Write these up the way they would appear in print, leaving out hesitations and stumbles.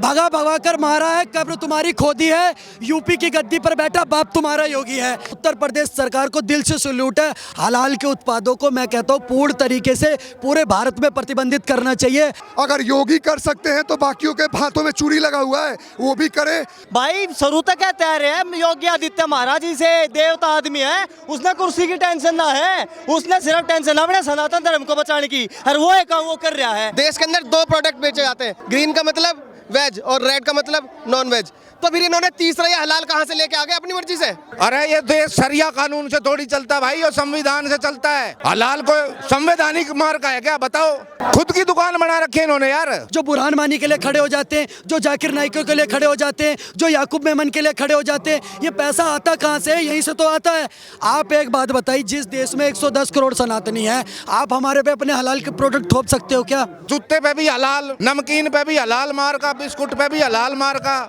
भगा भगा कर मारा है, कब्र तुम्हारी खोदी है, यूपी की गद्दी पर बैठा बाप तुम्हारा योगी है। उत्तर प्रदेश सरकार को दिल से सैल्यूट है। हलाल के उत्पादों को मैं कहता हूँ पूर्ण तरीके से पूरे भारत में प्रतिबंधित करना चाहिए। अगर योगी कर सकते हैं तो बाकियों के हाथों में चूड़ी लगा हुआ है, वो भी करे। भाई शुरू तक क्या तैयार है, योगी आदित्य महाराज जी से देवता आदमी है, उसने कुर्सी की टेंशन ना है, उसने सिर्फ टेंशन अपने सनातन धर्म को बचाने की, और वो एक काम वो कर रहा है। देश के अंदर 2 प्रोडक्ट बेचे जाते हैं, ग्रीन का मतलब वेज और रेड का मतलब नॉन वेज, तो फिर इन्होंने तीसरा ये हलाल कहाँ से लेके आ गए अपनी मर्जी से? अरे ये देश शरिया कानून से थोड़ी चलता है भाई, और संविधान से चलता है। हलाल को संवैधानिक मार्ग है क्या बताओ? खुद की दुकान बना रखी है इन्होंने यार। जो बुरहान मानी के लिए खड़े हो जाते हैं, जो जाकिर नाइकों के लिए खड़े हो जाते हैं, जो याकूब मेमन के लिए खड़े हो जाते हैं, ये पैसा आता कहाँ से है? यहीं से तो आता है। आप एक बात बताइए, जिस देश में 110 करोड़ सनातनी है, आप हमारे पे अपने हलाल के प्रोडक्ट थोप सकते हो क्या? जूते पे भी हलाल, नमकीन पे भी हलाल मार्का, बिस्कुट पे भी हलाल मार्का,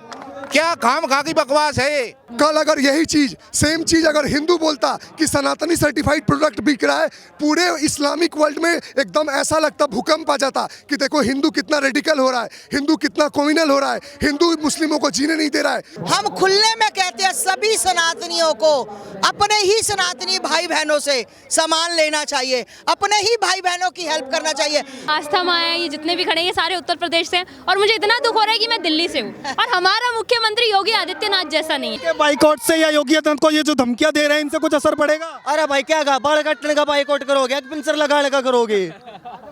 क्या खाम खा की बकवास है ये? कल अगर यही चीज सेम चीज अगर हिंदू बोलता कि सनातनी सर्टिफाइड प्रोडक्ट बिक रहा है, पूरे इस्लामिक वर्ल्ड में एकदम ऐसा लगता, भूकंप आ जाता कि देखो हिंदू कितना रेडिकल हो रहा है, हिंदू कितना कम्युनल हो रहा है, हिंदू मुस्लिमों को जीने नहीं दे रहा है। हम खुले में कहते हैं सभी सनातनियों को अपने ही सनातनी भाई बहनों से सामान लेना चाहिए, अपने ही भाई बहनों की हेल्प करना चाहिए। आस्था माँ है, ये जितने भी खड़े हैं ये सारे उत्तर प्रदेश से हैं, और मुझे इतना दुख हो रहा है कि मैं दिल्ली से हूँ और हमारा मुख्यमंत्री योगी आदित्यनाथ जैसा नहीं है। बाइकआउट से या योगी आदित्यनाथ को ये जो धमकियां दे रहे हैं, इनसे कुछ असर पड़ेगा? अरे भाई क्या कहा, बाल काटने का बाइकआउट करोगे, पंचर लगाने का करोगे,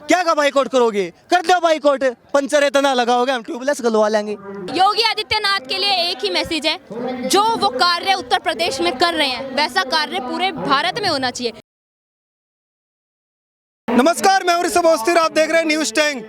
क्या का बाइकआउट करोगे? कर दो बाइकआउट, पंचर इतना लगाओगे हम ट्यूबलेस गलवा लेंगे। योगी आदित्यनाथ के लिए एक ही मैसेज है, जो वो कार्य उत्तर प्रदेश में कर रहे हैं वैसा कार्य पूरे भारत में होना चाहिए। नमस्कार, मैं ऋषभ अवस्थी, आप देख रहे हैं न्यूज टैंक।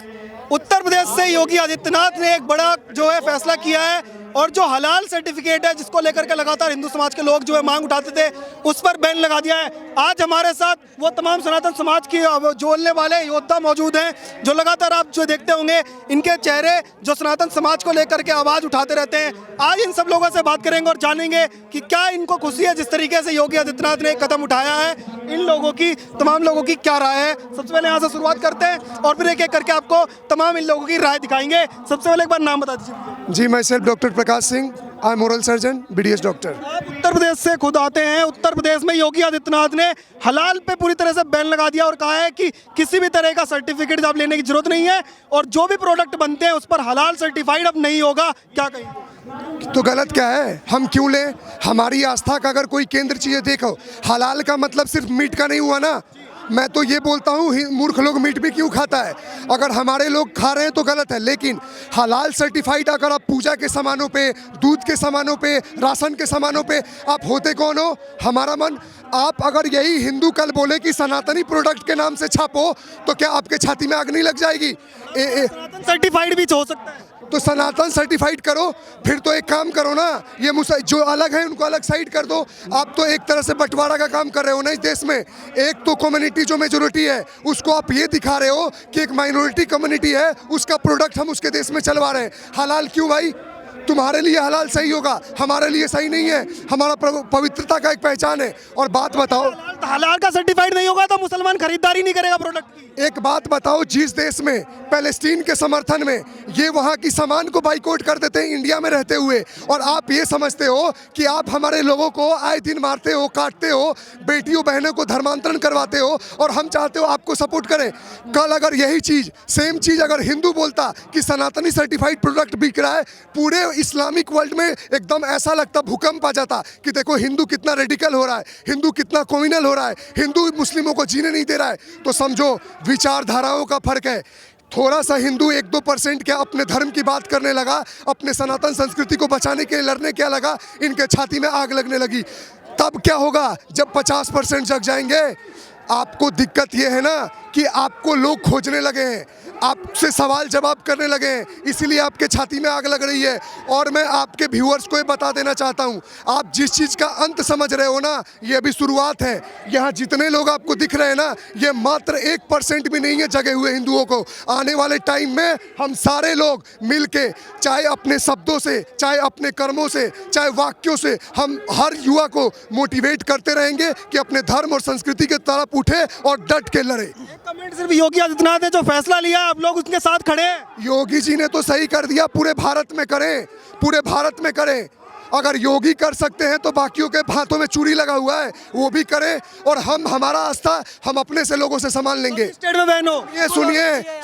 उत्तर प्रदेश से योगी आदित्यनाथ ने एक बड़ा जो है फैसला किया है, और जो हलाल सर्टिफिकेट है जिसको लेकर के लगातार हिंदू समाज के लोग जो है मांग उठाते थे, उस पर बैन लगा दिया है। आज हमारे साथ वो तमाम सनातन समाज की जोड़ने वाले योद्धा मौजूद हैं, जो लगातार आप जो देखते होंगे इनके चेहरे जो सनातन समाज को लेकर के आवाज उठाते रहते हैं। आज इन सब लोगों से बात करेंगे और जानेंगे कि क्या इनको खुशी है जिस तरीके से योगी आदित्यनाथ ने एक कदम उठाया है, इन लोगों की, तमाम लोगों की क्या राय है। सबसे पहले यहाँ से शुरुआत करते हैं और फिर एक एक करके आपको तमाम इन लोगों की राय दिखाएंगे। सबसे पहले एक बार नाम बता दीजिए। जी, मैं self doctor Prakash Singh, I am oral surgeon, BDS doctor. आप उत्तर प्रदेश से खुद आते हैं। उत्तर प्रदेश में योगी आदित्यनाथ ने हलाल पे पूरी तरह से बैन लगा दिया और कहा है कि किसी भी तरह का सर्टिफिकेट आप लेने की जरूरत नहीं है, और जो भी प्रोडक्ट बनते हैं उस पर हलाल सर्टिफाइड अब नहीं होगा। क्या कहेंगे? तो गलत क्या है? हम क्यों लें? हमारी आस्था का अगर कोई केंद्र चाहिए, देखो हलाल का मतलब सिर्फ मीट का नहीं हुआ ना। मैं तो ये बोलता हूँ मूर्ख लोग मीट भी क्यों खाता है? अगर हमारे लोग खा रहे हैं तो गलत है, लेकिन हलाल सर्टिफाइड अगर आप पूजा के सामानों पे, दूध के सामानों पे, राशन के सामानों पे, आप होते कौन हो? हमारा मन। आप अगर यही हिंदू कल बोले कि सनातनी प्रोडक्ट के नाम से छापो, तो क्या आपके छाती में आग नहीं लग जाएगी? सर्टिफाइड भी हो सकता है तो सनातन सर्टिफाइड करो। फिर तो एक काम करो ना, ये जो अलग है उनको अलग साइड कर दो। आप तो एक तरह से बंटवारा का काम कर रहे हो ना इस देश में। एक तो कम्युनिटी जो मेजोरिटी है उसको आप ये दिखा रहे हो कि एक माइनॉरिटी कम्युनिटी है, उसका प्रोडक्ट हम उसके देश में चलवा रहे हैं। हलाल क्यों भाई? तुम्हारे लिए हलाल सही होगा, हमारे लिए सही नहीं है। हमारा पवित्रता का एक पहचान है। और बात बताओ, हलाल का सर्टिफाइड नहीं होगा तो मुसलमान खरीदारी नहीं करेगा प्रोडक्ट की। एक बात बताओ, जिस देश में पैलेस्टीन के समर्थन में ये वहाँ की सामान को बाइकआउट कर देते हैं इंडिया में रहते हुए, और आप ये समझते हो कि आप हमारे लोगों को आए दिन मारते हो, काटते हो, बेटियों बहनों को धर्मांतरण करवाते हो, और हम चाहते हो आपको सपोर्ट करें। कल अगर यही चीज़ सेम चीज़ अगर हिंदू बोलता कि सनातनी सर्टिफाइड प्रोडक्ट बिक रहा है, पूरे इस्लामिक वर्ल्ड में एकदम ऐसा लगता, भूकंप आ जाता कि देखो हिंदू कितना रेडिकल हो रहा है, हिंदू कितना कम्युनल हो रहा है, हिंदू मुस्लिमों को जीने नहीं दे रहा है। तो समझो विचारधाराओं का फर्क है। थोड़ा सा हिंदू 1-2% क्या अपने धर्म की बात करने लगा, अपने सनातन संस्कृति को बचाने के लिए लड़ने क्या लगा, इनके छाती में आग लगने लगी। तब क्या होगा जब 50% जग जाएंगे? आपको दिक्कत ये है ना कि आपको लोग खोजने लगे हैं, आपसे सवाल जवाब करने लगे हैं, इसीलिए आपके छाती में आग लग रही है। और मैं आपके व्यूअर्स को ये बता देना चाहता हूँ, आप जिस चीज़ का अंत समझ रहे हो ना, ये अभी शुरुआत है। यहाँ जितने लोग आपको दिख रहे हैं ना, ये मात्र 1% भी नहीं है जगे हुए हिंदुओं को। आने वाले टाइम में हम सारे लोग मिल के, चाहे अपने शब्दों से, चाहे अपने कर्मों से, चाहे वाक्यों से, हम हर युवा को मोटिवेट करते रहेंगे कि अपने धर्म और संस्कृति की तरफ उठे और डट के लड़े। कमेंट सिर्फ योगी आदित्यनाथ ने जो फैसला लिया आप लोग उसके साथ खड़े हैं। योगी जी ने तो सही कर दिया, पूरे भारत में करें, पूरे भारत में करें। अगर योगी कर सकते हैं तो बाकियों के हाथों में चूड़ी लगा हुआ है, वो भी करें। और हमारा आस्था हम अपने से लोगों से संभाल लेंगे। स्टेट में बहन हो, ये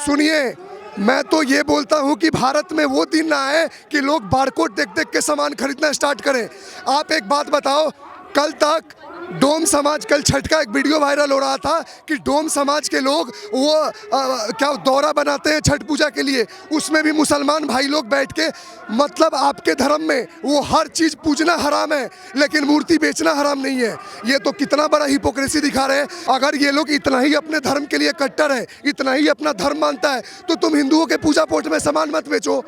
सुनिए, मैं तो ये बोलता हूँ कि भारत में वो दिन ना आए कि लोग बारकोड देख देख के सामान खरीदना स्टार्ट करें। आप एक बात बताओ, कल तक डोम समाज, कल छठ का एक वीडियो वायरल हो रहा था कि डोम समाज के लोग वो क्या दौरा बनाते हैं छठ पूजा के लिए, उसमें भी मुसलमान भाई लोग बैठ के, मतलब आपके धर्म में वो हर चीज़ पूजना हराम है लेकिन मूर्ति बेचना हराम नहीं है। ये तो कितना बड़ा हिपोक्रेसी दिखा रहे हैं। अगर ये लोग इतना ही अपने धर्म के लिए कट्टर है, इतना ही अपना धर्म मानता है, तो तुम हिंदुओं के पूजा पाठ में सामान मत बेचो,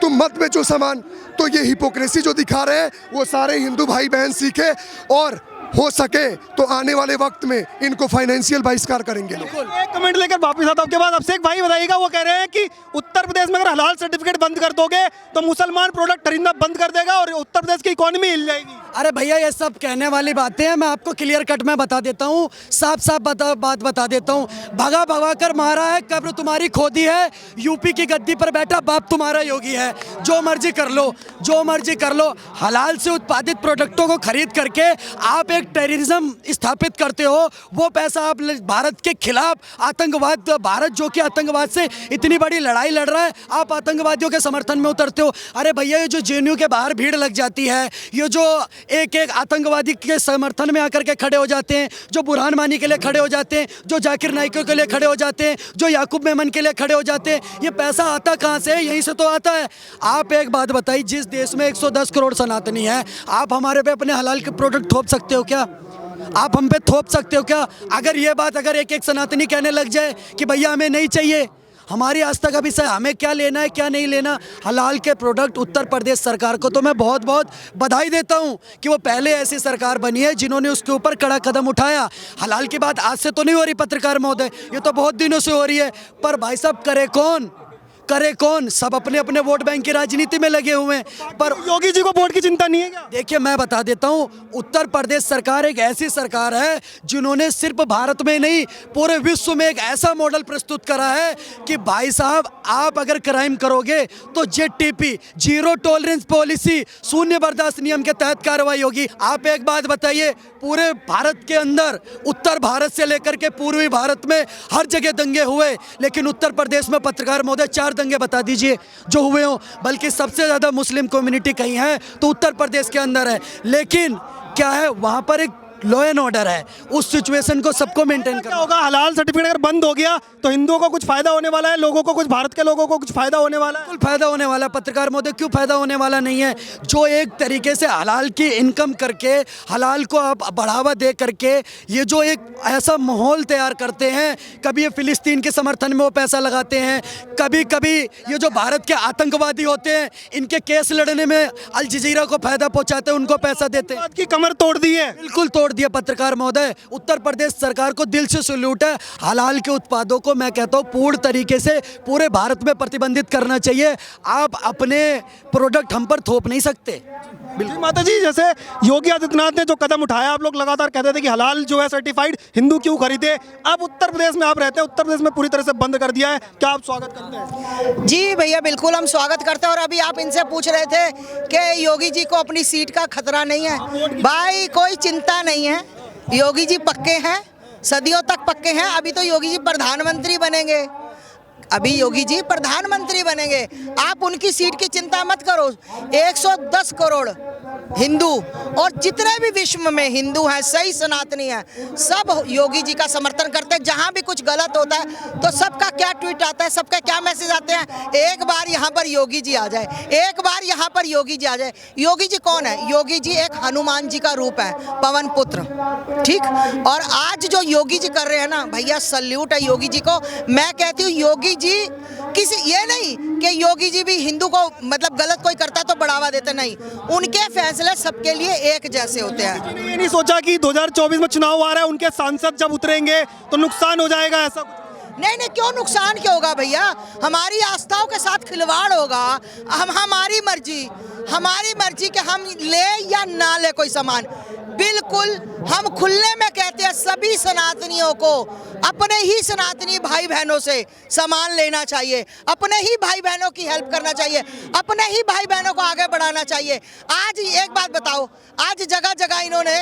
तुम मत बेचो सामान। तो ये हिपोक्रेसी जो दिखा रहे हैं वो सारे हिंदू भाई बहन सीखे, और हो सके तो आने वाले वक्त में इनको फाइनेंशियल बहिष्कार करेंगे लोग। एक कमेंट लेकर वापस आता हूं। आपके बाद आपसे एक भाई बताइएगा, वो कह रहे हैं कि उत्तर प्रदेश में अगर हलाल सर्टिफिकेट बंद कर दोगे तो मुसलमान प्रोडक्ट खरीदना बंद कर देगा और उत्तर प्रदेश की इकोनॉमी हिल जाएगी। अरे भैया, ये सब कहने वाली बातें हैं। मैं आपको क्लियर कट में बता देता हूँ, साफ बात बता देता हूँ। भगा कर मारा है, कब्र तुम्हारी खोदी है, यूपी की गद्दी पर बैठा बाप तुम्हारा योगी है। जो मर्जी कर लो, जो मर्जी कर लो। हलाल से उत्पादित प्रोडक्टों को खरीद करके आप एक टेररिज्म स्थापित करते हो। वो पैसा आप भारत के खिलाफ, आतंकवाद, भारत जो कि आतंकवाद से इतनी बड़ी लड़ाई लड़ रहा है, आप आतंकवादियों के समर्थन में उतरते हो। अरे भैया, ये जो जेएनयू के बाहर भीड़ लग जाती है, ये जो एक आतंकवादी के समर्थन में आकर के खड़े हो जाते हैं, जो बुरहान वानी के लिए खड़े हो जाते हैं, जो जाकिर नाइक के लिए खड़े हो जाते हैं, जो याकूब मेमन के लिए खड़े हो जाते हैं, ये पैसा आता कहाँ से है? यहीं से तो आता है। आप एक बात बताइए, जिस देश में 110 करोड़ सनातनी है, आप हमारे पे अपने हलाल के प्रोडक्ट थोप सकते हो क्या? आप हम पे थोप सकते हो क्या? अगर ये बात अगर एक सनातनी कहने लग जाए कि भैया हमें नहीं चाहिए, हमारी आस्था का विषय, हमें क्या लेना है क्या नहीं लेना, हलाल के प्रोडक्ट, उत्तर प्रदेश सरकार को तो मैं बहुत बहुत बधाई देता हूं कि वो पहले ऐसी सरकार बनी है जिन्होंने उसके ऊपर कड़ा कदम उठाया। हलाल की बात आज से तो नहीं हो रही पत्रकार महोदय, ये तो बहुत दिनों से हो रही है। पर भाई साहब, करे कौन? सब अपने अपने वोट बैंक की राजनीति में लगे हुए हैं। पर योगी जी को वोट की चिंता नहीं है क्या? देखिए, मैं बता देता हूं, उत्तर प्रदेश सरकार एक ऐसी सरकार है जिन्होंने सिर्फ भारत में नहीं, पूरे विश्व में एक ऐसा मॉडल प्रस्तुत करा है कि भाई साहब, आप अगर क्राइम करोगे तो ZTP, जीरो टॉलरेंस पॉलिसी, शून्य बर्दाश्त नियम के तहत कार्रवाई होगी। आप एक बात बताइए, पूरे भारत के अंदर, उत्तर भारत से लेकर के पूर्वी भारत में हर जगह दंगे हुए, लेकिन उत्तर प्रदेश में पत्रकार महोदय 4 दंगे बता दीजिए जो हुए हो। बल्कि सबसे ज्यादा मुस्लिम कम्युनिटी कहीं है तो उत्तर प्रदेश के अंदर है। लेकिन क्या है, वहां पर एक लॉ एंड ऑर्डर है, उस सिचुएशन को सबको मेंटेन करना होगा। हलाल सर्टिफिकेट अगर बंद हो गया तो हिंदुओं को कुछ फायदा होने वाला है, लोगों को कुछ, भारत के लोगों को कुछ फायदा होने वाला है? बिल्कुल फायदा होने वाला है पत्रकार महोदय, क्यों फायदा होने वाला नहीं है? जो एक तरीके से हलाल की इनकम करके, हलाल को आप बढ़ावा दे करके, ये जो एक ऐसा माहौल तैयार करते हैं, कभी ये फिलिस्तीन के समर्थन में वो पैसा लगाते हैं, कभी कभी ये जो भारत के आतंकवादी होते हैं, इनके केस लड़ने में अल जजीरा को फायदा पहुंचाते हैं, उनको पैसा देते हैं। की कमर तोड़ दी है, बिल्कुल तोड़ दिया पत्रकार महोदय। उत्तर प्रदेश सरकार को दिल से सैल्यूट है। हलाल के उत्पादों को मैं कहता हूँ पूर्ण तरीके से पूरे भारत में प्रतिबंधित करना चाहिए। आप अपने प्रोडक्ट हम पर थोप नहीं सकते। बिल्कुल माता जी, जैसे योगी आदित्यनाथ ने जो कदम उठाया, आप लोग लगातार कहते थे कि हलाल जो है सर्टिफाइड हिंदू क्यों खरीदे, अब उत्तर प्रदेश में आप रहते हैं, उत्तर प्रदेश में पूरी तरह से बंद कर दिया है, क्या आप स्वागत करते हैं? जी भैया, बिल्कुल हम स्वागत करते हैं। और अभी आप इनसे पूछ रहे थे कि योगी जी को अपनी सीट का खतरा नहीं है। भाई, कोई चिंता नहीं है, योगी जी पक्के हैं, सदियों तक पक्के हैं। अभी तो योगी जी प्रधानमंत्री बनेंगे, अभी योगी जी प्रधानमंत्री बनेंगे। आप उनकी सीट की चिंता मत करो। 110 करोड़ हिंदू और जितने भी विश्व में हिंदू हैं, सही सनातनी हैं, सब योगी जी का समर्थन करते हैं। जहां भी कुछ गलत होता है तो सबका क्या ट्वीट आता है, सबका क्या मैसेज आते हैं, एक बार यहाँ पर योगी जी आ जाए, एक बार यहाँ पर योगी जी आ जाए। योगी जी कौन है? योगी जी एक हनुमान जी का रूप है, पवन पुत्र, ठीक। और आज जो योगी जी कर रहे हैं ना भैया, सल्यूट है योगी जी को। मैं कहती हूँ योगी जी किसी, ये नहीं कि योगी जी भी हिंदू को मतलब गलत कोई करता तो बढ़ावा देते, नहीं, उनके फैसले सबके लिए एक जैसे होते हैं। ये नहीं सोचा कि 2024 में चुनाव आ रहा है, उनके सांसद जब उतरेंगे तो नुकसान हो जाएगा, ऐसा कुछ? नहीं, क्यों नुकसान क्यों होगा भैया? हमारी आस्थाओं के साथ खिलवाड़ होगा। हमारी मर्जी कि हम ले या ना ले कोई सामान। बिल्कुल हम खुले में कहते हैं सभी सनातनियों को अपने ही सनातनी भाई बहनों से सामान लेना चाहिए, अपने ही भाई बहनों की हेल्प करना चाहिए, अपने ही भाई बहनों को आगे बढ़ाना चाहिए। आज एक बात बताओ, आज जगह जगह इन्होंने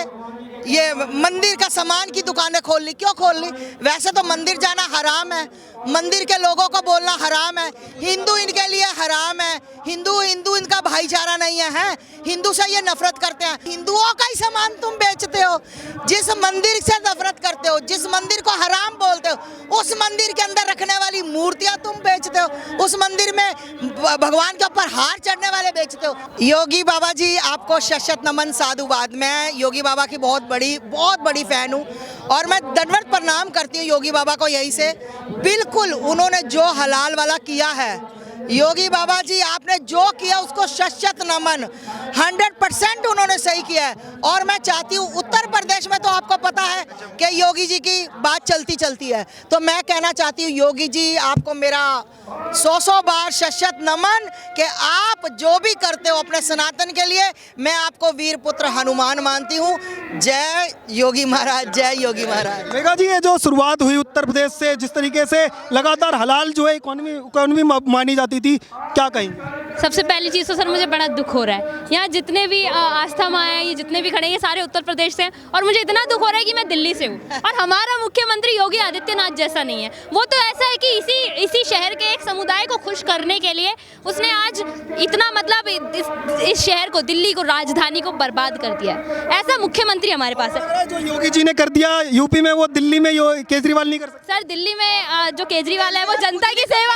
ये मंदिर का सामान की दुकानें खोल ली। क्यों खोल ली? वैसे तो मंदिर जाना हराम है, मंदिर के लोगों को बोलना हराम है, हिंदू इनके लिए हराम है, हिंदू इनका भाईचारा नहीं है, हिंदू से ये नफरत करते हैं। हिंदुओं का ही सामान तुम बेचते हो, जिस मंदिर से नफरत करते हो, जिस मंदिर को हराम बोलते हो, उस मंदिर के अंदर रखने वाली मूर्तियां तुम बेचते हो, उस मंदिर में भगवान के ऊपर हार चढ़ने वाले बेचते हो। योगी बाबा जी आपको शत नमन साधुवाद। मैं योगी बाबा की बहुत बड़ी फैन हूँ और मैं दंडवत प्रणाम करती हूँ योगी बाबा को। यही से बिल्कुल उन्होंने जो हलाल वाला किया है, योगी बाबा जी आपने जो किया उसको शत नमन, 100% उन्होंने सही किया है। और मैं चाहती हूँ, उत्तर प्रदेश में तो आपको पता है कि योगी जी की बात चलती है, तो मैं कहना चाहती हूँ योगी जी आपको मेरा 100 बार शत नमन कि आप जो भी करते हो अपने सनातन के लिए। मैं आपको वीर पुत्र हनुमान मानती हूँ। जय योगी महाराज, जय योगी महाराज। मेघा जी, ये जो शुरुआत हुई उत्तर प्रदेश से, जिस तरीके से लगातार हलाल जो है इकोनॉमी मानी जाती थी, क्या कहेंगे? सबसे पहली चीज़ तो सर मुझे बड़ा दुख हो रहा है, यहाँ जितने भी आस्था माँ हैं, ये जितने भी खड़े हैं, ये सारे उत्तर प्रदेश से हैं और मुझे इतना दुख हो रहा है कि मैं दिल्ली से हूँ और हमारा मुख्यमंत्री योगी आदित्यनाथ जैसा नहीं है। वो तो ऐसा है कि इसी शहर के एक समुदाय को खुश करने के लिए उसने आज इतना मतलब इस शहर को, दिल्ली को, राजधानी को बर्बाद कर दिया। ऐसा मुख्यमंत्री हमारे पास है। जो योगी जी ने कर दिया यूपी में, वो दिल्ली में केजरीवाल नहीं कर सकता। सर दिल्ली में जो केजरीवाल है वो जनता की सेवा,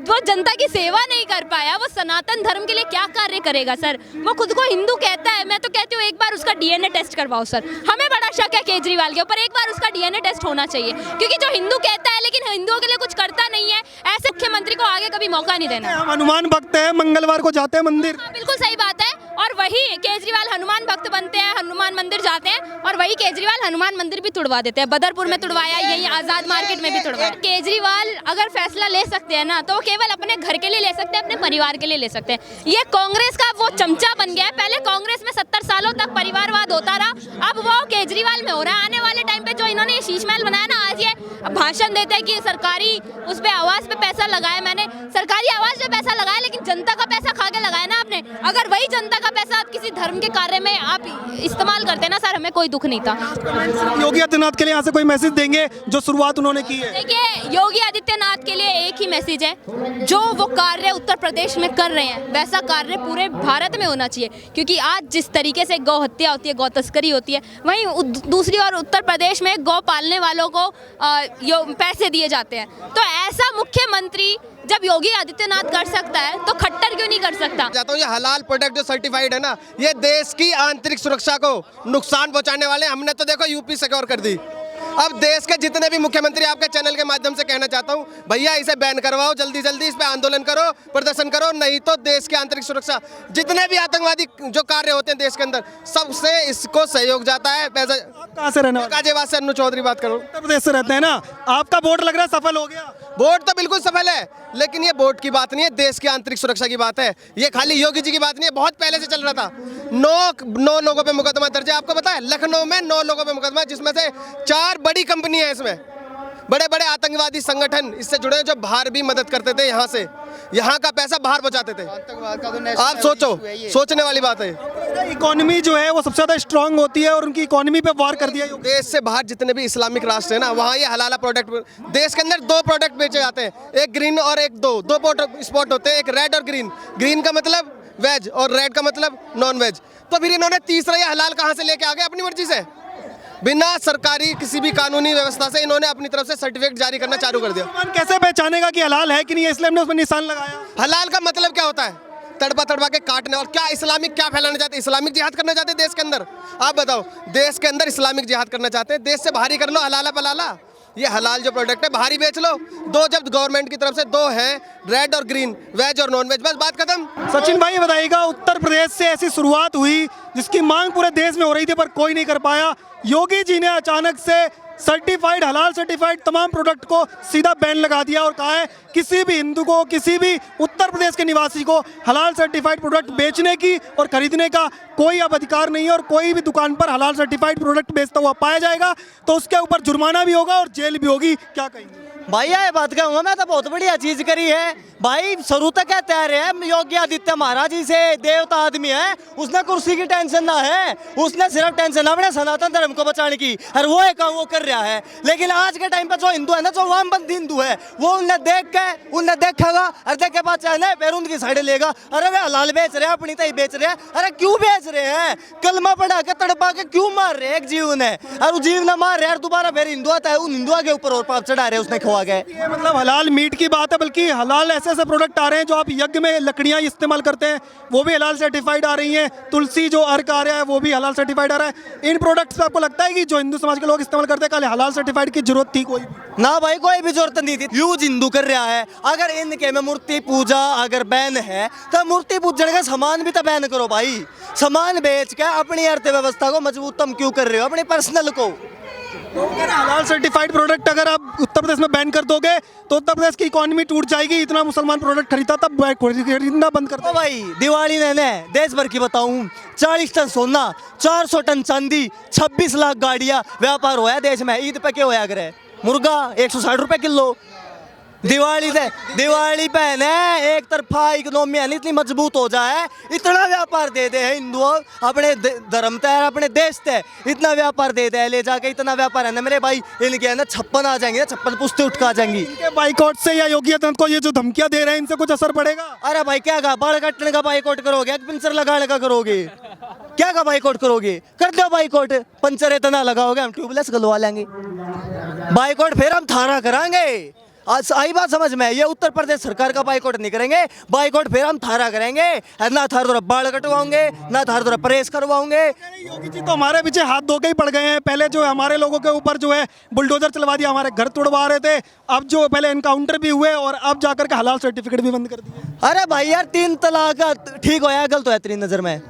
वो जनता की सेवा नहीं कर पाया। वो सनातन धर्म के लिए क्या कार्य करेगा सर? वो खुद को हिंदू कहता है। मैं तो कहती हूँ एक बार उसका डीएनए टेस्ट करवाओ सर। हमें बड़ा शक है केजरीवाल के ऊपर, एक बार उसका डीएनए टेस्ट होना चाहिए, क्योंकि जो हिंदू कहता है लेकिन हिंदुओं के लिए कुछ करता नहीं है, ऐसे मुख्यमंत्री को आगे कभी मौका नहीं देना। हम हनुमान भक्त हैं, मंगलवार को जाते हैं मंदिर। हाँ, बिल्कुल सही बात है। और वही केजरीवाल हनुमान भक्त बनते हैं, हनुमान मंदिर जाते हैं, और वही केजरीवाल हनुमान मंदिर भी तुड़वा देते हैं। बदरपुर में तुड़वाया, यही आजाद मार्केट में भी तुड़वाया। केजरीवाल अगर फैसला ले सकते हैं ना, तो वो केवल अपने घर के लिए ले सकते हैं, अपने परिवार के लिए ले सकते हैं। ये कांग्रेस का वो चमचा बन गया है। पहले कांग्रेस में 70 सालों तक परिवारवाद होता रहा, अब वो केजरीवाल में हो रहा है। आने वाले टाइम पे जो इन्होंने ये शीश महल बनाया ना, आज ये भाषण देते हैं कि सरकारी उस पे आवास पे पैसा लगाया। मैंने सरकारी आवास पे पैसा लगाया, लेकिन जनता का पैसा खा के लगाया ना आपने। अगर वही जनता का पैसा आप किसी धर्म के कार्य में आप इस्तेमाल करते ना सर, हमें कोई दुख नहीं था। योगी आदित्यनाथ के लिए यहाँ से कोई मैसेज देंगे जो शुरुआत उन्होंने की है? देखिए, योगी आदित्यनाथ के लिए एक ही मैसेज है, जो वो कार्य उत्तर प्रदेश में कर रहे हैं वैसा कार्य पूरे भारत में होना चाहिए। क्योंकि आज जिस तरीके से गौ हत्या होती है, गौ तस्करी होती है, वहीं दूसरी ओर उत्तर प्रदेश में गौ पालने वालों को पैसे दिए जाते हैं। तो ऐसा मुख्यमंत्री जब योगी आदित्यनाथ कर सकता है, तो खट्टर क्यों नहीं कर सकता? चाहता हूँ ये हलाल प्रोडक्ट जो सर्टिफाइड है ना, ये देश की आंतरिक सुरक्षा को नुकसान पहुंचाने वाले। हमने तो देखो यूपी सिक्योर कर दी। अब देश के जितने भी मुख्यमंत्री, आपके चैनल के माध्यम से कहना चाहता हूं, भैया इसे बैन करवाओ, जल्दी जल्दी इस पे आंदोलन करो, प्रदर्शन करो, नहीं तो देश की आंतरिक सुरक्षा, जितने भी आतंकवादी जो कार्य होते हैं देश के अंदर, सबसे इसको सहयोग जाता है। कहाँ से रहना? गाजियाबाद से अन्नू चौधरी बात करूँ। उत्तर प्रदेश से रहते हैं ना, आपका वोट लग रहा है सफल हो गया? वोट तो बिल्कुल सफल है, लेकिन ये वोट की बात नहीं है, देश की आंतरिक सुरक्षा की बात है। ये खाली योगी जी की बात नहीं है, बहुत पहले से चल रहा था। 9 लोगों पे मुकदमा दर्ज है। आपको पता है लखनऊ में 9 लोगों पे मुकदमा, जिसमें से 4 बड़ी कंपनी है, इसमें बड़े बड़े आतंकवादी संगठन इससे जुड़े हैं, जो बाहर भी मदद करते थे, यहाँ से यहाँ का पैसा बाहर पहुंचाते थे। आप सोचो, सोचने वाली बात है। इकोनॉमी जो है वो सबसे ज्यादा स्ट्रांग होती है और उनकी इकोनॉमी पे वार कर दिया। देश से बाहर जितने भी इस्लामिक राष्ट्र है ना, वहाँ ये हलाला प्रोडक्ट, देश के अंदर 2 प्रोडक्ट बेचे जाते हैं, एक ग्रीन और एक दो स्पॉट होते हैं, एक रेड और ग्रीन। ग्रीन का मतलब वेज और रेड का मतलब नॉन वेज। तो फिर इन्होंने तीसरा ये हलाल कहाँ से लेके आ गए? अपनी मर्जी से, बिना सरकारी किसी भी कानूनी व्यवस्था से इन्होंने अपनी तरफ से सर्टिफिकेट जारी करना चालू कर दिया। कैसे पहचानेगा कि हलाल है कि नहीं है, इसलिए हमने उसमें निशान लगाया। हलाल का मतलब क्या होता है? तड़पा के काटने। और क्या इस्लामिक क्या फैलाना चाहते हैं? इस्लामिक जिहाद करना चाहते हैं देश के अंदर? आप बताओ, देश के अंदर इस्लामिक जिहाद करना चाहते हैं? देश से बाहर ही कर लो, हलाला पलाला। ये हलाल जो प्रोडक्ट है बाहर ही बेच लो। 2 जब गवर्नमेंट की तरफ से 2 हैं, रेड और ग्रीन, वेज और नॉन वेज, बस बात खत्म। सचिन भाई बताइएगा, उत्तर प्रदेश से ऐसी शुरुआत हुई जिसकी मांग पूरे देश में हो रही थी पर कोई नहीं कर पाया। योगी जी ने अचानक से सर्टिफाइड हलाल सर्टिफाइड तमाम प्रोडक्ट को सीधा बैन लगा दिया और कहा है किसी भी हिंदू को, किसी भी उत्तर प्रदेश के निवासी को हलाल सर्टिफाइड प्रोडक्ट बेचने की और खरीदने का कोई अब अधिकार नहीं है। और कोई भी दुकान पर हलाल सर्टिफाइड प्रोडक्ट बेचता हुआ पाया जाएगा तो उसके ऊपर जुर्माना भी होगा और जेल भी होगी। क्या कहेंगे भाई ये बात कहूँगा मैं तो बहुत बढ़िया चीज करी है भाई। शुरू तक कहते आ रहे हैं योगी आदित्य महाराज जी से देवता आदमी है, उसने कुर्सी की टेंशन ना है, उसने सिर्फ टेंशन अपने सनातन धर्म को बचाने की, और वो एक काम वो कर रहा है। लेकिन आज के टाइम पे जो हिंदू है ना, जो वामपंथी हिंदू है, वो उन्हें देखेगा और देख के बाद चाहे फिर उनकी साइड लेगा। अरे वे हलाल बेच रहे हैं, अपनी तही बेच रहे हैं, अरे क्यों बेच रहे हैं? कलमा पढ़ा के तड़पा के क्यों मार रहे हैं एक जीव ने, और वो जीव ना मार रहे हैं दोबारा फिर हिंदू आता है उन हिंदुओं के ऊपर और पाप चढ़ा रहे हैं उसने खवा गए। ये मतलब हलाल मीट की बात है, बल्कि हलाल ऐसे ऐसे प्रोडक्ट आ रहे हैं जो आप यज्ञ में लकड़ियां इस्तेमाल करते हैं वो भी हलाल सर्टिफाइड आ रही हैं। तुलसी जो अर्क आ रहा है वो भी हलाल सर्टिफाइड आ रहा है। इन प्रोडक्ट्स पे आपको लगता है कि जो हिंदू समाज के लोग इस्तेमाल करते हैं कल हलाल सर्टिफाइड की जरूरत थी कोई भी? ना भाई कोई भी जरूरत नहीं थी। यूज हिंदू कर रहा है। अगर इनके में मूर्ति पूजा अगर बैन है तो मूर्ति पूजन का सामान भी तो बैन करो भाई। सामान बेच के अपनी अर्थव्यवस्था को मजबूतम क्यों कर रहे हो, अपने पर्सनल को? अगर हलाल सर्टिफाइड प्रोडक्ट अगर आप उत्तर प्रदेश में बैन कर दोगे तो उत्तर प्रदेश की इकोनॉमी टूट जाएगी। इतना मुसलमान प्रोडक्ट खरीदा तब खरीदना बंद कर दो भाई। दिवाली ने देश भर की बताऊं 40 टन सोना, 400 टन चांदी, 26 लाख गाड़ियां व्यापार होया देश में। ईद पे क्या होया करे? मुर्गा 160 रुपए किलो। दिवाली पहने एक तरफा इकोनॉमी इतनी मजबूत हो जाए, इतना व्यापार दे दे हिंदू अपने धर्म तय अपने देश तय, इतना व्यापार दे दे ले जाके, इतना व्यापार है ना मेरे भाई। इनके है ना 56 आ जाएंगे, 56 पुश्ते उठ आ जाएंगी। बाइकआउट से या योगी आदित्यनाथ को ये जो धमकियां दे रहे हैं इनसे कुछ असर पड़ेगा? अरे भाई क्या कहा, बाल काटने का बाइकआउट करोगे, पंचर लगाने का करोगे, क्या का बाइकआउट करोगे? कर दो बाइकआउट, पंचर इतना लगाओगे हम ट्यूबलेस गलवा लेंगे। बाइकआउट फिर हम थाना कराएंगे। आज आई बात समझ में? ये उत्तर प्रदेश सरकार का बाइकआउट नहीं करेंगे, बाइकआउट फिर हम थारा करेंगे। ना थार द्वारा बाल कटवाओगे, ना थार द्वारा प्रेस करवाओगे। योगी जी तो हमारे पीछे हाथ धो के ही पड़ गए हैं। पहले जो है हमारे लोगों के ऊपर जो है बुलडोजर चलवा दिया, हमारे घर तोड़वा रहे थे। अब जो पहले एनकाउंटर भी हुए और अब जाकर के हलाल सर्टिफिकेट भी बंद कर दिए। अरे भाई यार 3 तलाक ठीक होया गलत होया तेरी नजर में?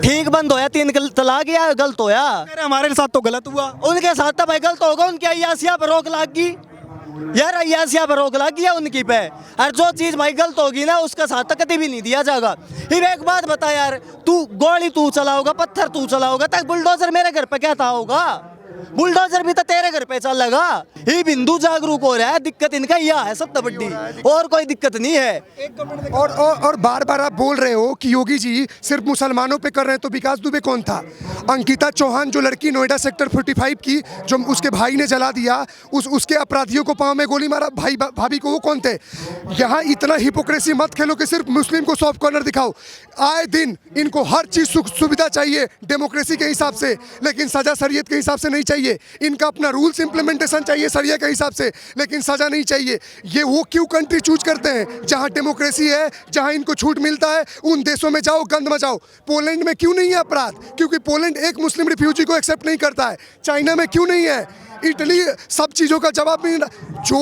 ठीक बंद होया 3 तलाक या गलत होया? हमारे साथ तो गलत हुआ, उनके साथ तो भाई गलत होगा। उनकी अय्यासिया पर रोक लाग गई यार, अय्यासिया पर रोक लग गया उनकी पे। और जो चीज भाई गलत होगी ना उसका साथ तक कभी भी नहीं दिया जाएगा। फिर एक बात बता यार, तू गोली तू चलाओगा, पत्थर तू चलाओगा, तक बुलडोजर मेरे घर पे क्या था होगा? बुलडोजर भी तो तेरे घर पे चलेगा। ये बिंदु जागरूक हो रहा है, दिक्कत इनका यह है सबसे बड़ी, और कोई दिक्कत नहीं है। और बार बार आप बोल रहे हो कि योगी जी सिर्फ मुसलमानों पे कर रहे हैं, तो विकास दुबे कौन था? अंकिता चौहान जो लड़की नोएडा सेक्टर 45 की जो उसके भाई ने जला दिया, उसके अपराधियों को पांव में गोली मारा भाई भाभी को, वो कौन थे? यहाँ इतना हिपोक्रेसी मत खेलो कि सिर्फ मुस्लिम को सॉफ्ट कॉर्नर दिखाओ। आए दिन इनको हर चीज सुख सुविधा चाहिए डेमोक्रेसी के हिसाब से, लेकिन सजा शरीयत के हिसाब से नहीं चाहिए। इनका अपना रूल्स इंप्लीमेंटेशन चाहिए शरिया के हिसाब से, लेकिन सजा नहीं चाहिए। ये वो क्यों कंट्री चूज करते हैं जहां डेमोक्रेसी है, जहां इनको छूट मिलता है, उन देशों में जाओ गंद मचाओ। पोलैंड में क्यों नहीं है अपराध? क्योंकि पोलैंड एक मुस्लिम रिफ्यूजी को एक्सेप्ट नहीं करता है। चाइना में क्यों नहीं है? इटली सब चीजों का जवाब नहीं।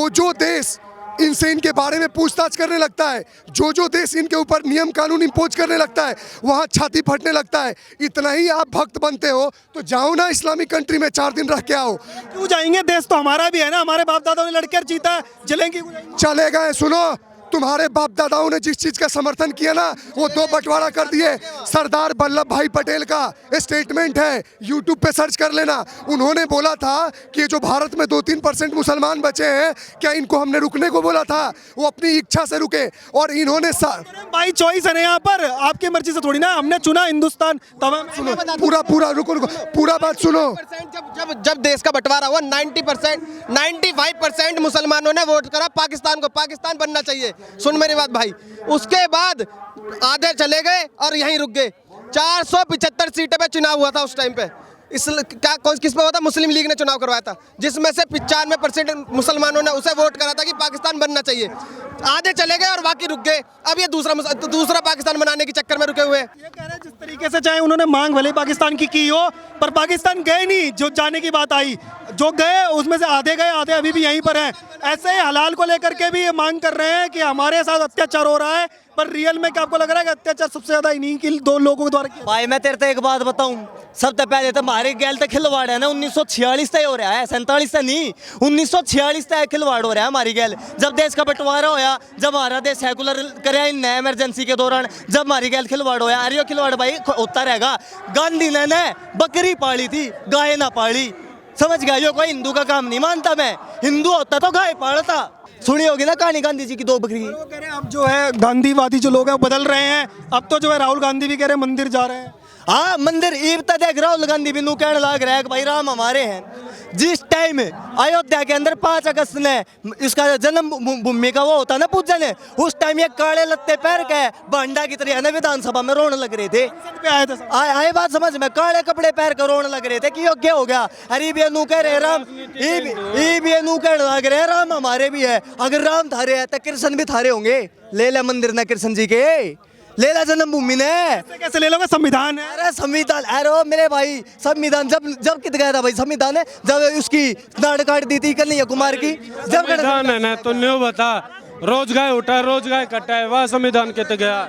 जो देश इनसे इनके बारे में पूछताछ करने लगता है, जो देश इनके ऊपर नियम कानून इम्पोज करने लगता है, वहाँ छाती फटने लगता है। इतना ही आप भक्त बनते हो तो जाओ ना इस्लामिक कंट्री में 4 दिन रह के आओ। क्यों जाएंगे? देश तो हमारा भी है ना, हमारे बाप दादाओं ने लड़कर जीता, जलेंगे चले गए। सुनो, तुम्हारे बाप दादाओं ने जिस चीज का समर्थन किया ना वो 2 बंटवारा कर दिए। सरदार वल्लभ भाई पटेल का स्टेटमेंट है, यूट्यूब पे सर्च कर लेना। उन्होंने बोला था कि जो भारत में 2-3% मुसलमान बचे हैं, क्या इनको हमने रुकने को बोला था? वो अपनी इच्छा से रुके और इन्होंने भाई चॉइस है ना यहाँ पर, आपकी मर्जी से थोड़ी ना। हमने चुना हिंदुस्तान। सुनो पूरा रुको पूरा बात सुनो। जब देश का बंटवारा हुआ 95% मुसलमानों ने वोट करा पाकिस्तान को, पाकिस्तान बनना चाहिए। सुन मेरी बात भाई, उसके बाद आधे चले गए और यहीं रुक गए। 475 सीटें पे चुनाव हुआ था उस टाइम पे। किस पे हुआ था? मुस्लिम लीग ने चुनाव करवाया था, जिसमें से 95% मुसलमानों ने उसे वोट करा था कि पाकिस्तान बनना चाहिए। आधे चले गए और बाकी रुक गए। अब ये दूसरा पाकिस्तान बनाने के चक्कर में रुके हुए हैं। ये कह रहे हैं जिस तरीके से चाहे उन्होंने मांग भले पाकिस्तान की हो, पर पाकिस्तान गए नहीं। जो जाने की बात आई, जो गए उसमें से आधे गए, आधे अभी भी यहीं पर हैं। ऐसे ही हलाल को लेकर के भी ये मांग कर रहे हैं कि हमारे साथ अत्याचार हो रहा है, पर रियल में क्या आपको लग रहा है कि अत्याचार सबसे ज्यादा इन्हीं की दो लोगों के द्वारा किया? भाई मैं तेरे को एक बात बताऊं, सबसे पहले तो हमारे गैल तक खिलवाड़ है ना 1946 तक हो रहा है, 47 तक नहीं, 1946 तक खिलवाड़ हो रहा है हमारी गैल। जब देश का बंटवारा होया, जब हमारा देश सेकुलर कराया नया इमरजेंसी के दौरान, जब हमारी गैल खिलवाड़ होया, अरे यो खिलवाड़ भाई होता रहेगा। गांधी ने ना बकरी पाली थी, गाय ना पाली, समझ गया? यो कोई हिंदू का काम नहीं मानता मैं, हिंदू होता तो गाय पालता। सुनी होगी ना कहानी गांधी जी की 2 बकरी की। वो कह रहे हैं अब जो है गांधीवादी जो लोग हैं वो बदल रहे हैं, अब तो जो है राहुल गांधी भी कह रहे हैं मंदिर जा रहे हैं। हाँ मंदिर ईब तक देख राहुल गांधी भी नू कहने लग रहा है कि भाई राम हमारे हैं। जिस टाइम अयोध्या के अंदर 5 अगस्त ने इसका जन्म भूमि का वो होता ना पूजन, उस टाइम ये काले लत्ते पहन के भंडा की तरह ना विधानसभा में रोने लग रहे थे। आए थे सब। आए बात समझ में, काले कपड़े पहन कर रोने लग रहे थे कि योग्य हो गया। अरे ये नू कह रहे राम, ये नू कहने लग रहे राम हमारे भी है। अगर राम थारे है तो कृष्ण भी थारे होंगे। ले ला मंदिर ना कृष्ण जी के, ले ला जन्मभूमि ने। कैसे ले लोगे? संविधान है। अरे संविधान, अरे मेरे भाई संविधान जब कित गया था भाई संविधान है, जब उसकी नाड़ काट दी थी कन्हैया कुमार की, जब संविधान है ना, तो न्यू बता, रोज गाय उठा रोज गाय कटा है, वह संविधान कित गया।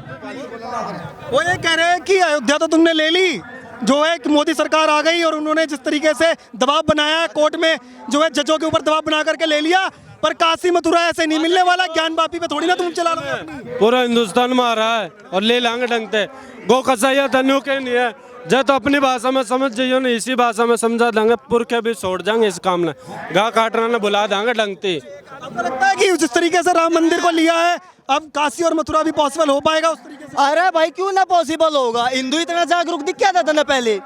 वो ये कह रहे हैं कि अयोध्या तो तुमने ले ली, जो है कि मोदी सरकार आ गई और उन्होंने जिस तरीके से दबाव बनाया कोर्ट में, जो है जजों के ऊपर दबाव बना करके ले लिया, पर काशी मथुरा ऐसे नहीं मिलने वाला। ज्ञान वापी पे थोड़ी ना तुम चला रहे हो। पूरा हिंदुस्तान में आ रहा है और ले लांगे ढंगते। गो कसाइया तन्यू के नहीं है, जब तो अपनी भाषा में समझ जाइयो ना, इसी भाषा में समझा देंगे, पुरखे भी छोड़ जाएंगे इस काम में, गा काटना ने बुला देंगे ढंगती। आपको लगता है कि जिस तरीके से राम मंदिर को लिया है, अब काशी और मथुरा भी पॉसिबल हो पाएगा उस तरीके से? अरे भाई क्यों ना पॉसिबल होगा, हिंदू इतना जागरूक दिखा था ना पहले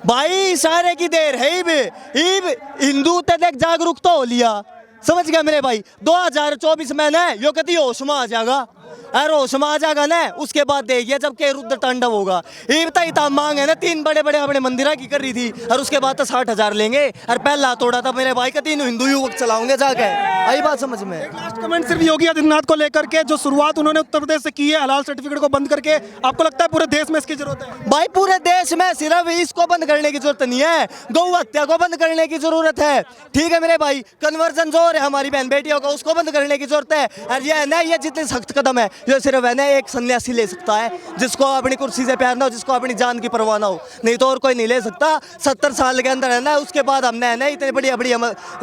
भाई, इशारे की देर है ईब हिंदू तक देख जागरूक तो हो लिया, समझ गया मेरे भाई। 2024 में ना यो कहती होश में आ जाएगा, अरे होश में आ जाएगा ना, उसके बाद देखिए जब के रुद्र तांडव होगा। इतना मांग है ना, 3 बड़े बड़े अपने मंदिरा की कर रही थी, और उसके बाद तो 60,000 लेंगे, और पहला तोड़ा था मेरे भाई का 3 हिंदू युवक चलाओगे जाके। आई बात समझ में? लास्ट कमेंट सिर्फ योगी आदित्यनाथ को लेकर के, जो शुरुआत उन्होंने उत्तर प्रदेश से की है हलाल सर्टिफिकेट को बंद करके, आपको लगता है पूरे देश में इसकी जरूरत है? भाई पूरे देश में सिर्फ इसको बंद करने की जरूरत नहीं है, गौ हत्या को बंद करने की जरूरत है, ठीक है मेरे भाई। कन्वर्जन जो है हमारी बहन बेटियों का, उसको बंद करने की जरूरत है। और ये है ना, ये जितने सख्त कदम है ये सिर्फ है ना एक सन्यासी ले सकता है, जिसको अपनी कुर्सी से प्यार ना हो, जिसको अपनी जान की परवाह ना हो, नहीं तो और कोई नहीं ले सकता। 70 साल के अंदर है ना, उसके बाद हमने है ना इतने बड़ी बड़ी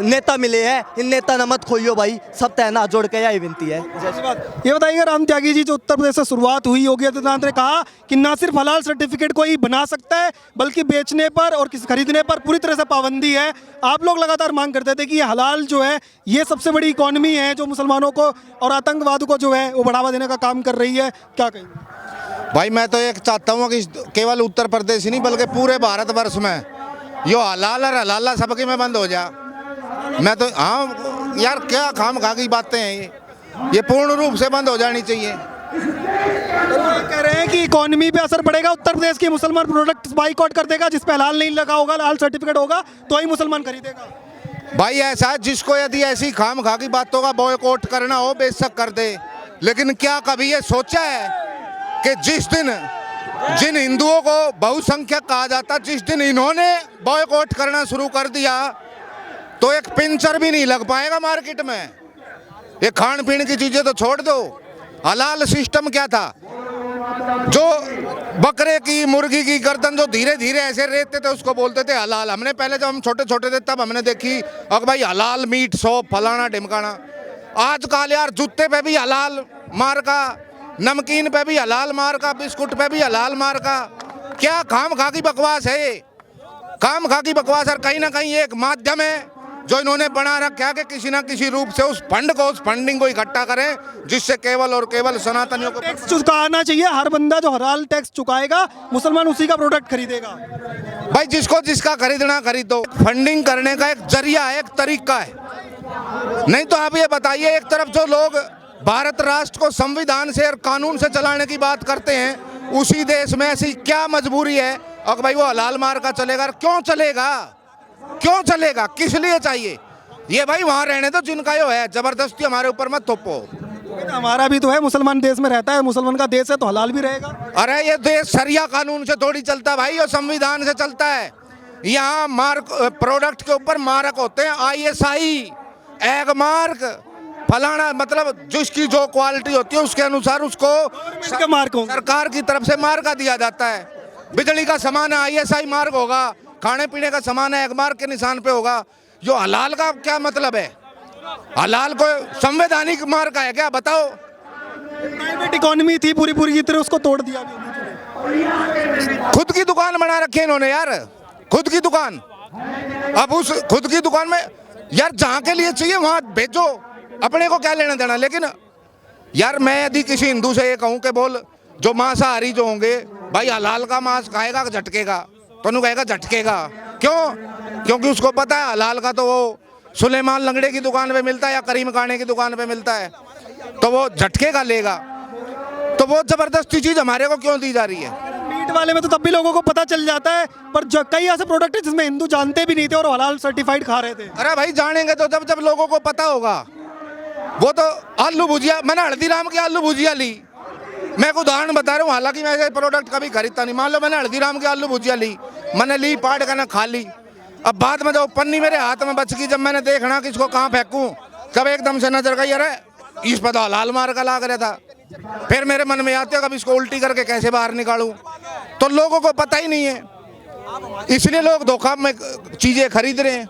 नेता मिले हैं, इन नेता न मत खोइयो भाई, सब है ना जोड़ के यही विनती है। ये बताइएगा राम त्यागी जी, जो उत्तर प्रदेश से शुरुआत हुई, योगी आदित्यनाथ ने कहा कि ना सिर्फ हलाल सर्टिफिकेट को ही बना सकता है, बल्कि बेचने पर और किसी खरीदने पर पूरी तरह से पाबंदी है। आप लोग लगातार मांग करते थे कि ये हलाल जो है ये सबसे बड़ी इकॉनमी है जो मुसलमानों को और आतंकवाद को जो है वो बढ़ावा देने का काम कर रही है, क्या कहेंगे? भाई मैं तो एक चाहता हूँ कि केवल उत्तर प्रदेश ही नहीं बल्कि पूरे भारतवर्ष में यो हलाल और हलाला सबके में बंद हो जा। मैं तो हाँ यार, क्या खाम खा की बातें हैं ये पूर्ण रूप से बंद हो जानी चाहिए। कह रहे हैं कि इकोनॉमी पे असर पड़ेगा, उत्तर प्रदेश की मुसलमान प्रोडक्ट्स बाइकआउट कर देगा, जिस पे हलाल नहीं लगा होगा, हलाल सर्टिफिकेट होगा तो ही मुसलमान खरीदेगा। भाई ऐसा है, जिसको यदि ऐसी खाम खा की बातों का बॉयकॉट करना हो बेशक कर दे, लेकिन क्या कभी ये सोचा है कि जिस दिन जिन हिंदुओं को बहुसंख्यक कहा जाता, जिस दिन इन्होंने बॉयकॉट करना शुरू कर दिया तो एक पिंचर भी नहीं लग पाएगा मार्केट में। ये खान पीन की चीजें तो छोड़ दो, हलाल सिस्टम क्या था, जो बकरे की मुर्गी की गर्दन जो धीरे धीरे ऐसे रेतते थे उसको बोलते थे हलाल। हमने पहले जब हम छोटे छोटे थे तब हमने देखी अब भाई हलाल मीट शॉप फलाना ढिमकाना। आजकल यार जूते पे भी हलाल मार का, नमकीन पे भी हलाल मार का, बिस्कुट पे भी हलाल मार का। क्या खाम खा की बकवास है ये, खाम खा की बकवास। और कहीं ना कहीं एक माध्यम है जो इन्होंने बना रखा है कि किसी ना किसी रूप से उस फंड को, उस फंडिंग को इकट्ठा करें, जिससे केवल और केवल सनातनियों को टैक्स चुकाना चाहिए। हर बंदा जो हलाल टैक्स चुकाएगा मुसलमान उसी का प्रोडक्ट खरीदेगा। भाई जिसको जिसका खरीदना खरीदो, फंडिंग करने का एक जरिया है, एक तरीका है। नहीं तो आप ये बताइए, एक तरफ जो लोग भारत राष्ट्र को संविधान से और कानून से चलाने की बात करते हैं, उसी देश में ऐसी क्या मजबूरी है और भाई वो हलाल मार का चलेगा? क्यों चलेगा, क्यों चलेगा, किस लिए चाहिए ये? भाई वहां रहने दो जिनका यो है, जबरदस्ती हमारे ऊपर मत थोपो। हमारा भी तो है, मुसलमान देश में रहता है, मुसलमान का देश है तो हलाल भी रहेगा। अरे ये देश शरिया कानून से थोड़ी चलता भाई, ये संविधान से चलता है। यहाँ मार्क प्रोडक्ट के ऊपर मार्क होते हैं, ISI एग मार्क फलाना, मतलब जिसकी जो क्वालिटी होती है उसके अनुसार उसको इसका मार्क होगा। सरकार की तरफ से मार्का दिया जाता है। बिजली का सामान है ISI मार्क होगा, खाने पीने का सामान है एग मार्क के निशान पे होगा। जो हलाल का क्या मतलब है? हलाल को संवैधानिक मार्क है क्या? बताओ। प्राइवेट इकोनॉमी थी पूरी की तरह, उसको तोड़ दिया अभी। खुद की दुकान बना रखी है इन्होंने यार, खुद की दुकान। अब उस खुद की दुकान में यार जहाँ के लिए चाहिए वहाँ भेजो, अपने को क्या लेना देना। लेकिन यार मैं यदि किसी हिंदू से ये कहूँ कि बोल जो मांसाहारी जो होंगे भाई हलाल का मांस खाएगा झटकेगा, तो उन्होंने कहेगा झटकेगा। क्यों? क्योंकि उसको पता है हलाल का तो वो सुलेमान लंगड़े की दुकान पे मिलता है या करीम काने की दुकान पे मिलता है, तो वो झटकेगा लेगा। तो वो जबरदस्ती चीज हमारे को क्यों दी जा रही है? मीट वाले में तो तब भी लोगों को पता चल जाता है, पर जो कई ऐसे प्रोडक्ट है जिसमें हिंदू जानते भी नहीं थे और हलाल सर्टिफाइड खा रहे थे। अरे भाई जानेंगे तो जब जब लोगों को पता होगा। वो तो आलू भुजिया, मैंने हल्दीराम की आलू भुजिया ली, मैं एक उदाहरण बता रहा हूँ, हालांकि मैं ऐसे प्रोडक्ट कभी खरीदता नहीं। मान लो मैंने हल्दीराम की आलू भुजिया ली, मैंने ली पाट का ना खा ली। अब बाद में जब पन्नी मेरे हाथ में बच गई, जब मैंने देखना कि इसको कहाँ फेंकूं, तब एकदम से नजर गई अरे इस पर तो हलाल मार का लाग रहा था। फिर मेरे मन में आते कब इसको उल्टी करके कैसे बाहर निकालूं। तो लोगों को पता ही नहीं है, इसलिए लोग धोखा में चीजें खरीद रहे हैं।